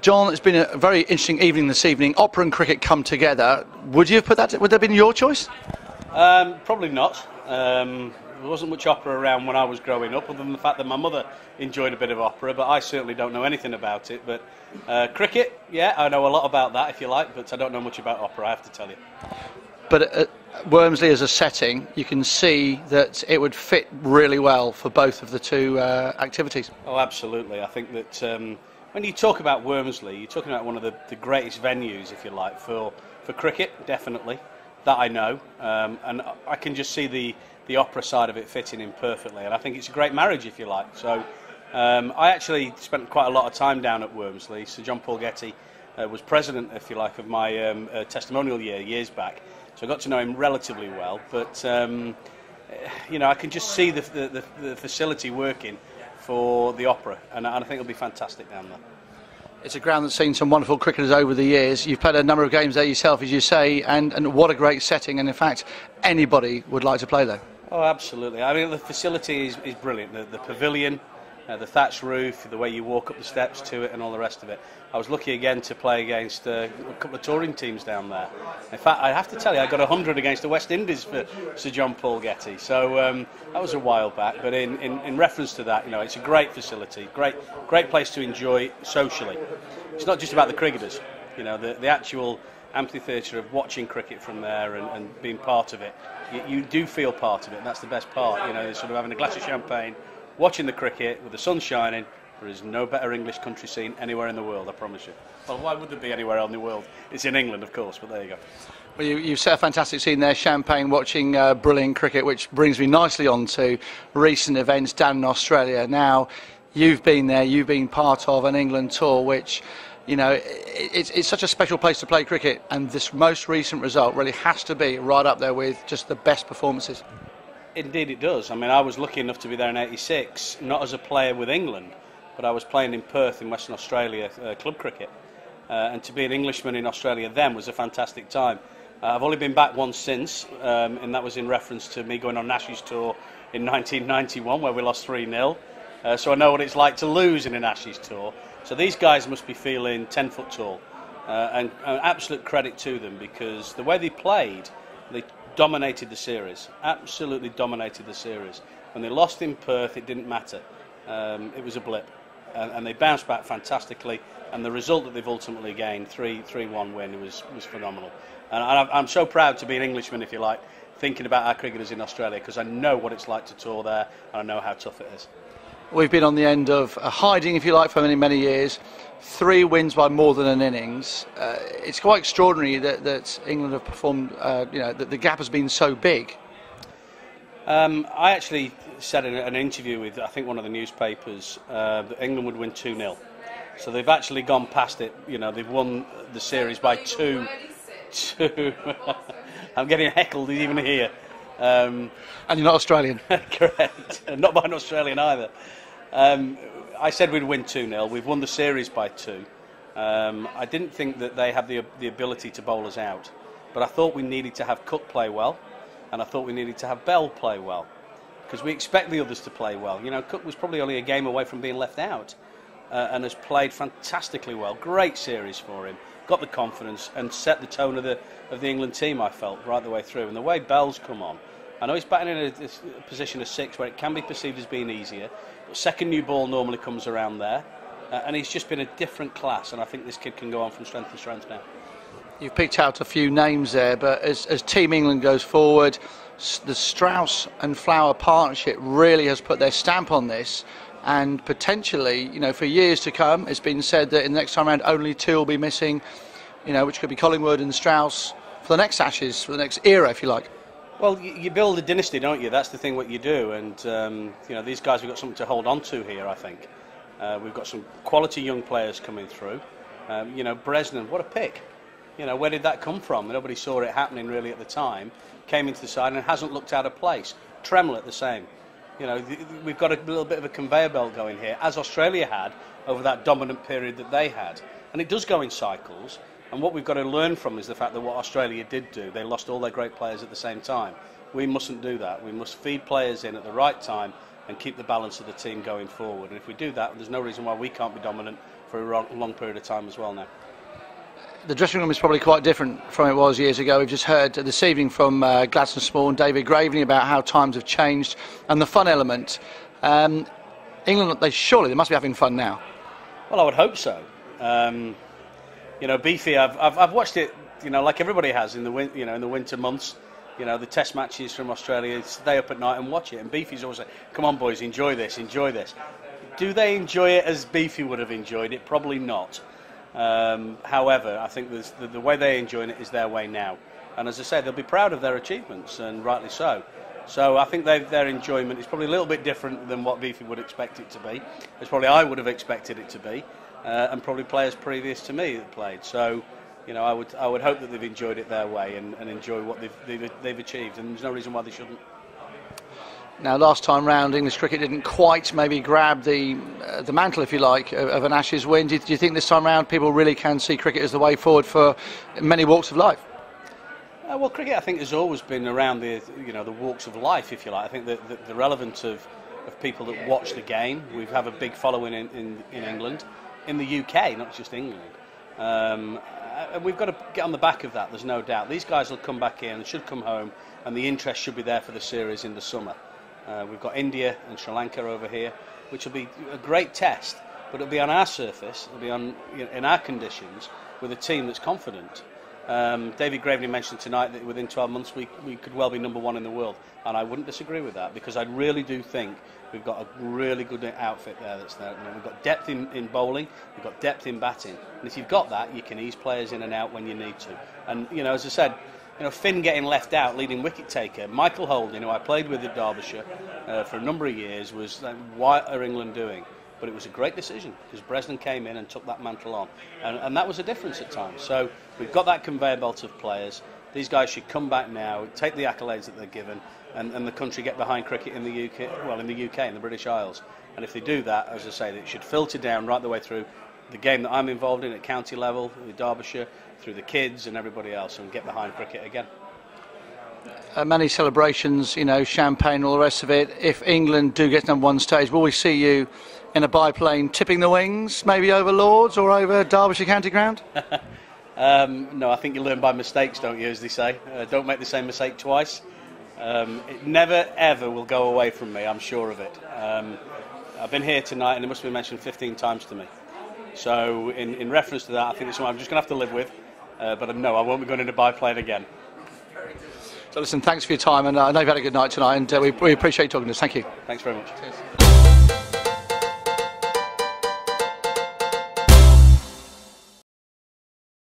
John, it's been a very interesting evening this evening. Opera and cricket come together. Would you have put that? Would that have been your choice? Probably not. There wasn't much opera around when I was growing up, other than the fact that my mother enjoyed a bit of opera, but I certainly don't know anything about it. But cricket, yeah, I know a lot about that, if you like, but I don't know much about opera, I have to tell you. But Wormsley as a setting, you can see that it would fit really well for both of the two activities. Oh, absolutely. I think that when you talk about Wormsley, you're talking about one of the greatest venues, if you like, for cricket, definitely. That I know, and I can just see the opera side of it fitting in perfectly, and I think it's a great marriage, if you like. So I actually spent quite a lot of time down at Wormsley. Sir John Paul Getty was president, if you like, of my testimonial years back, so I got to know him relatively well. But you know, I can just see the facility working for the opera, and I think it'll be fantastic down there. It's a ground that's seen some wonderful cricketers over the years. You've played a number of games there yourself, as you say, and what a great setting. And in fact, anybody would like to play there. Oh, absolutely. I mean, the facility is brilliant. The pavilion, the thatched roof, the way you walk up the steps to it, and all the rest of it. I was lucky again to play against a couple of touring teams down there. In fact, I have to tell you, I got 100 against the West Indies for Sir John Paul Getty. So that was a while back. But in reference to that, you know, it's a great facility, great place to enjoy socially. It's not just about the cricketers. You know, the actual amphitheatre of watching cricket from there and being part of it. You do feel part of it, and that's the best part. You know, sort of having a glass of champagne, watching the cricket with the sun shining. There is no better English country scene anywhere in the world, I promise you. Well, why would there be anywhere else in the world? It's in England, of course, but there you go. Well, you've set a fantastic scene there, champagne, watching brilliant cricket, which brings me nicely on to recent events down in Australia. Now, you've been there, you've been part of an England tour, which, you know, it's such a special place to play cricket, and this most recent result really has to be right up there with just the best performances. Indeed it does. I mean, I was lucky enough to be there in '86, not as a player with England, but I was playing in Perth in Western Australia, club cricket. And to be an Englishman in Australia then was a fantastic time. I've only been back once since, and that was in reference to me going on Ashes tour in 1991, where we lost 3-0. So I know what it's like to lose in an Ashes tour. So these guys must be feeling 10 foot tall. And absolute credit to them, because the way they played, they dominated the series. Absolutely dominated the series. When they lost in Perth, it didn't matter. It was a blip. And they bounced back fantastically, and the result that they've ultimately gained, 3-1 win, was phenomenal. And I'm so proud to be an Englishman, if you like, thinking about our cricketers in Australia, because I know what it's like to tour there, and I know how tough it is. We've been on the end of hiding, if you like, for many, many years. 3 wins by more than an innings. It's quite extraordinary that England have performed, you know, that the gap has been so big. I actually said in an interview with, I think, one of the newspapers that England would win 2-0. So they've actually gone past it. You know, they've won the series by 2. I'm getting heckled even here. And you're not Australian. Correct. Not by an Australian either. I said we'd win 2-0. We've won the series by 2. I didn't think that they had the ability to bowl us out. But I thought we needed to have Cook play well. And I thought we needed to have Bell play well, because we expect the others to play well. You know, Cook was probably only a game away from being left out, and has played fantastically well. Great series for him. Got the confidence and set the tone of the England team, I felt, right the way through. And the way Bell's come on, I know he's batting in a position of 6 where it can be perceived as being easier, but second new ball normally comes around there, and he's just been a different class, and I think this kid can go on from strength to strength now. You've picked out a few names there, but as Team England goes forward, the Strauss and Flower partnership really has put their stamp on this, and potentially, you know, for years to come, it's been said that in the next time round only 2 will be missing, you know, which could be Collingwood and Strauss for the next Ashes, for the next era, if you like. Well, you build a dynasty, don't you? That's the thing what you do, and you know, these guys have got something to hold on to here, I think. We've got some quality young players coming through. You know, Bresnan, what a pick. You know, where did that come from? Nobody saw it happening really at the time. Came into the side and hasn't looked out of place. Tremlett the same. You know, we've got a little bit of a conveyor belt going here, as Australia had over that dominant period that they had. And it does go in cycles. And what we've got to learn from is the fact that what Australia did do, they lost all their great players at the same time. We mustn't do that. We must feed players in at the right time and keep the balance of the team going forward. And if we do that, there's no reason why we can't be dominant for a long period of time as well now. The dressing room is probably quite different from it was years ago. We've just heard this evening from Gladstone Small and David Graveney about how times have changed and the fun element. England, they must be having fun now. Well, I would hope so. You know, Beefy, I've watched it, you know, like everybody has in the in the winter months. You know, the test matches from Australia, stay up at night and watch it. And Beefy's always like, come on boys, enjoy this, enjoy this. Do they enjoy it as Beefy would have enjoyed it? Probably not. However, I think the way they enjoy it is their way now. And as I say, they'll be proud of their achievements, and rightly so. So I think their enjoyment is probably a little bit different than what Beefy would expect it to be. As probably I would have expected it to be, and probably players previous to me that played. So, you know, I would hope that they've enjoyed it their way and enjoy what they've achieved, and there's no reason why they shouldn't. Now, last time round, English cricket didn't quite maybe grab the mantle, if you like, of an Ashes win. Do you think this time round people really can see cricket as the way forward for many walks of life? Well, cricket, I think, has always been around the walks of life, if you like. I think that the relevance of people that watch the game, we have a big following in England, in the UK, not just England. And we've got to get on the back of that, there's no doubt. These guys will come back in, should come home, and the interest should be there for the series in the summer. We've got India and Sri Lanka over here, which will be a great test, but it'll be on our surface, it'll be on in our conditions, with a team that's confident. David Graveney mentioned tonight that within 12 months we could well be #1 in the world, and I wouldn't disagree with that, because I really do think we've got a really good outfit there that's there. You know, we've got depth in bowling, we've got depth in batting, and if you've got that, you can ease players in and out when you need to. And you know, as I said, you know, Finn getting left out, leading wicket taker, Michael Holding, who I played with at Derbyshire for a number of years, was like, what are England doing? But it was a great decision, because Bresnan came in and took that mantle on, and that was a difference at times. So we've got that conveyor belt of players. These guys should come back now, take the accolades that they're given, and the country get behind cricket in the UK, well, in the UK, in the British Isles. And if they do that, as I say, it should filter down right the way through the game that I'm involved in at county level, with Derbyshire, through the kids and everybody else, and get behind cricket again. Many celebrations, you know, champagne and all the rest of it. If England do get to #1 stage, will we see you in a biplane tipping the wings, maybe over Lords or over Derbyshire County Ground? No, I think you learn by mistakes, don't you, as they say. Don't make the same mistake twice. It never, ever will go away from me, I'm sure of it. I've been here tonight and it must have been mentioned 15 times to me. So in reference to that, I think it's something I'm just going to have to live with. But no, I won't be going in a biplane again. So listen, thanks for your time, and I know you've had a good night tonight, and we appreciate you talking to us. Thank you. Thanks very much. Cheers.